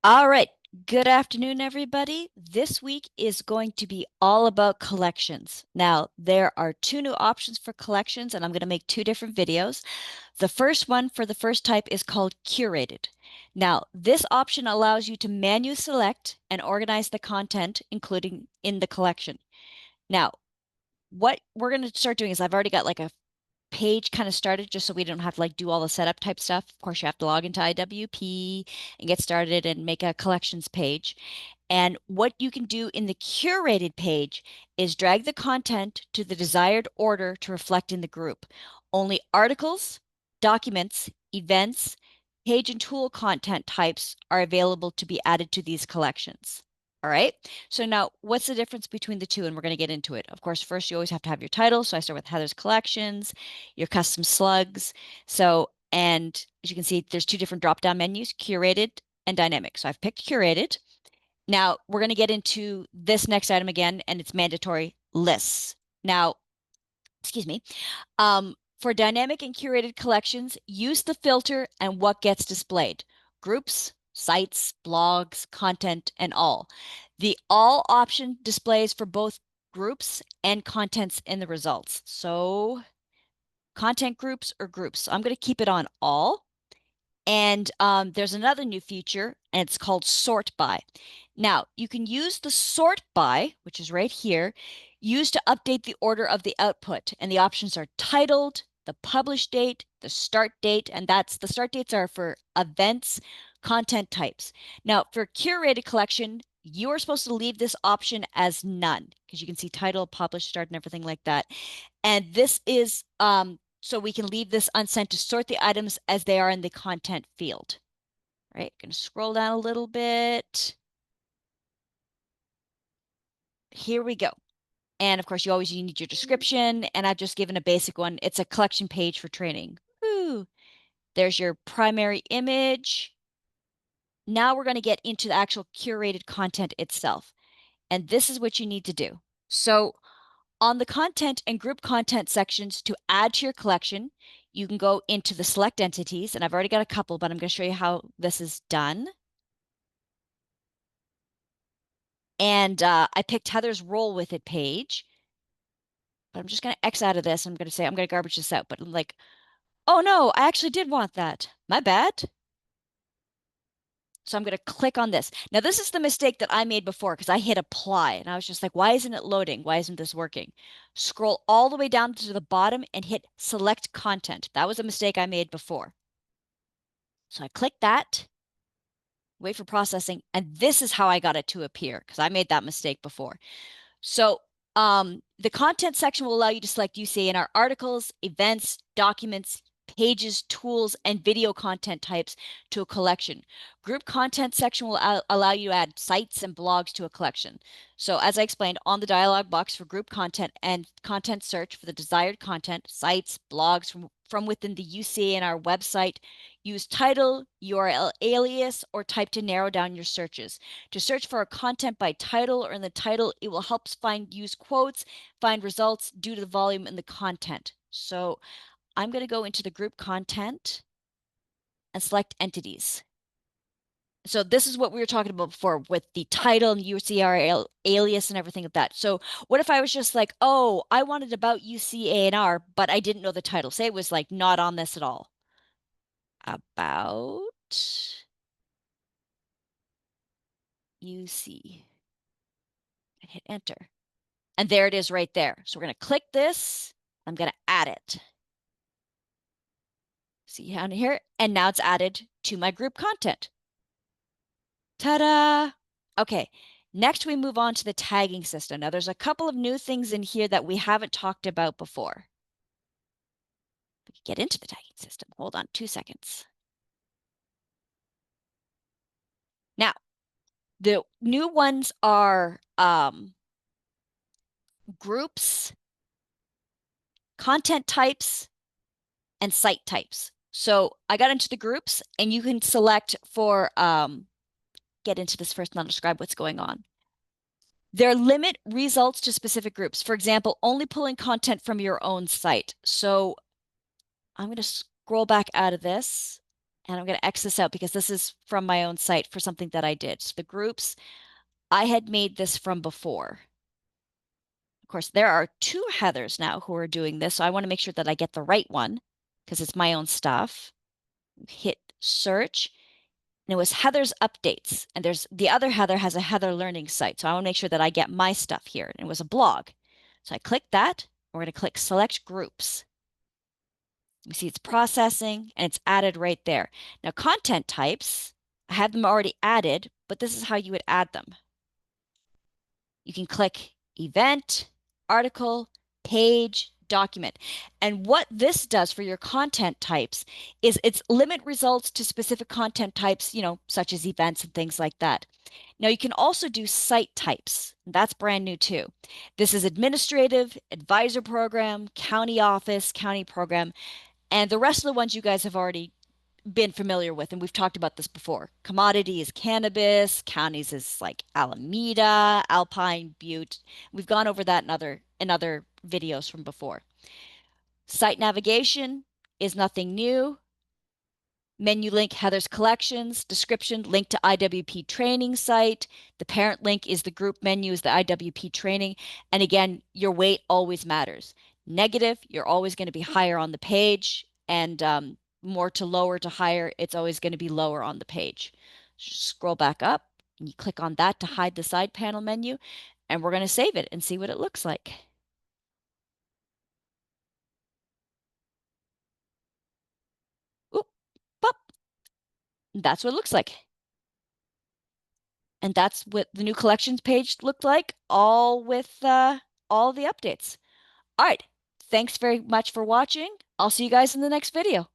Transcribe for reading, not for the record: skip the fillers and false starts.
All right. Good afternoon, everybody. This week is going to be all about collections. Now, there are two new options for collections, and I'm going to make two different videos. The first one for the first type is called curated. Now, this option allows you to manually select and organize the content, including in the collection. Now, what we're going to start doing is I've already got like a page kind of started just so we don't have to like do all the setup type stuff. Of course, you have to log into IWP and get started and make a collections page. And what you can do in the curated page is drag the content to the desired order to reflect in the group. Only articles, documents, events, page and tool content types are available to be added to these collections. All right. So now what's the difference between the two? And we're going to get into it. Of course, first you always have to have your title. So I start with Heather's Collections, your custom slugs. So, and as you can see, there's two different drop-down menus, curated and dynamic. So I've picked curated. Now we're going to get into this next item again, and it's mandatory lists. Now, excuse me. For dynamic and curated collections, use the filter and what gets displayed. Groups, sites, blogs, content, and all. The all option displays for both groups and contents in the results. So content groups or groups. So I'm going to keep it on all. And there's another new feature, and it's called sort by. Now, you can use the sort by, which is right here, used to update the order of the output. And the options are titled, the publish date, the start date, and that's the start dates are for events, content types. Now, for curated collection, you are supposed to leave this option as none because you can see title, publish, start, and everything like that. And this is so we can leave this unsent to sort the items as they are in the content field. All right, going to scroll down a little bit. Here we go. And of course, you need your description. And I've just given a basic one. It's a collection page for training. Woo. There's your primary image. Now we're going to get into the actual curated content itself. And this is what you need to do. So on the content and group content sections to add to your collection, you can go into the select entities, and I've already got a couple, but I'm going to show you how this is done. And I picked Heather's Roll With It page, but I'm just going to X out of this. I'm going to say I'm going to garbage this out, but I'm like, oh no, I actually did want that. My bad. So I'm going to click on this. Now, this is the mistake that I made before because I hit apply and I was just like, why isn't it loading? Why isn't this working? Scroll all the way down to the bottom and hit select content. That was a mistake I made before. So I click that, wait for processing, and this is how I got it to appear because I made that mistake before. So the content section will allow you to select UCANR articles, events, documents, pages, tools, and video content types to a collection. Group content section will allow you to add sites and blogs to a collection. So as I explained, on the dialog box for group content and content search for the desired content, sites, blogs from within the UCANR website, use title, URL alias, or type to narrow down your searches. To search for a content by title or in the title, it will help use quotes, find results due to the volume in the content. So I'm going to go into the group content and select entities. So this is what we were talking about before with the title and UCR alias and everything like that. So what if I was just like, oh, I wanted about UCANR, but I didn't know the title. Say it was like not on this at all. About UC. And hit enter. And there it is right there. So we're going to click this. I'm going to add it. See down here? And now it's added to my group content. Ta-da! Okay, next we move on to the tagging system. Now there's a couple of new things in here that we haven't talked about before. We can get into the tagging system. Hold on 2 seconds. Now, the new ones are groups, content types, and site types. So I got into the groups, and you can select for get into this first and I'll describe what's going on. Their limit results to specific groups. For example, only pulling content from your own site. So I'm going to scroll back out of this and I'm going to X this out because this is from my own site for something that I did. So the groups, I had made this from before. Of course, there are two Heathers now who are doing this, so I want to make sure that I get the right one because it's my own stuff. Hit search, and it was Heather's updates. And there's the other Heather has a Heather learning site, so I want to make sure that I get my stuff here. And it was a blog. So I click that. We're going to click select groups. You see it's processing and it's added right there. Now, content types, I have them already added, but this is how you would add them. You can click event, article, page, document. And what this does for your content types is it's limit results to specific content types, such as events and things like that. Now you can also do site types. That's brand new too. This is administrative, advisor program, county office, county program, and the rest of the ones you guys have already been familiar with, and we've talked about this before. Commodity is cannabis, counties is like Alameda, Alpine, Butte. We've gone over that in other videos from before. Site navigation is nothing new. Menu link, Heather's Collections. Description, link to IWP training site. The parent link is the group menu, is the IWP training. And again, your weight always matters. Negative, you're always going to be higher on the page. And more to lower to higher, it's always going to be lower on the page. Just scroll back up and you click on that to hide the side panel menu. And we're going to save it and see what it looks like. Oop, pop. That's what it looks like. And that's what the new collections page looked like, all with all the updates. All right. Thanks very much for watching. I'll see you guys in the next video.